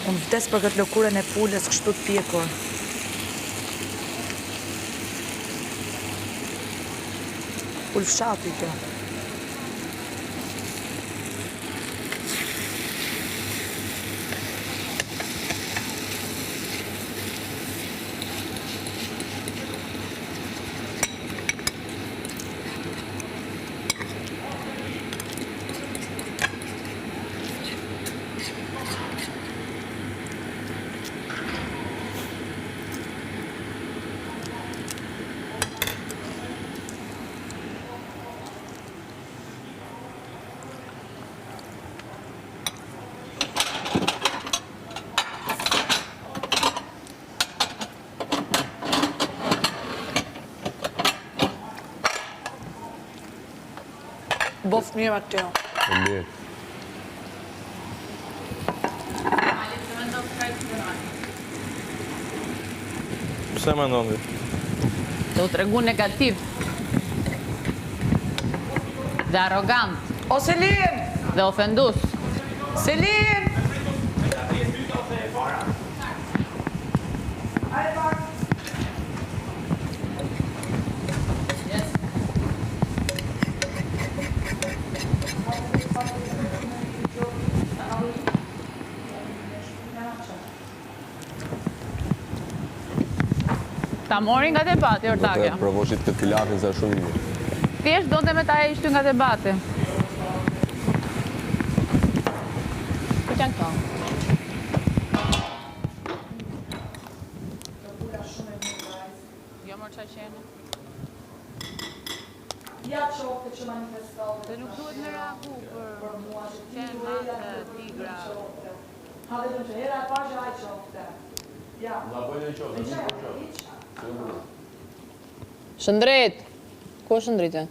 Unë vdes për këtë lëkurën e pulës kështu të pjekur. Pul fshati kjo. Bof mirë atë jo. Mirë. Pse me ndonë? Do të regu negativ. Dhe arrogant. O Selin! Dhe ofendus. Selin! Ta mori nga debati, ortakja. Do të provoshit këtë pilafin sa shumë mirë. Thjesht do të me ta e ishtu nga debati. Këtë janë këto? Jo mërë qa qenë. Ja qofte që manifestohet. Dhe nuk duhet me reagu për mua që qenë atë tigra. Ha dhe të që era e pa që aj qofte. Ja. Da bëjnë e qofte, nuk po qofte. Shëndrit! Ku është shëndrite?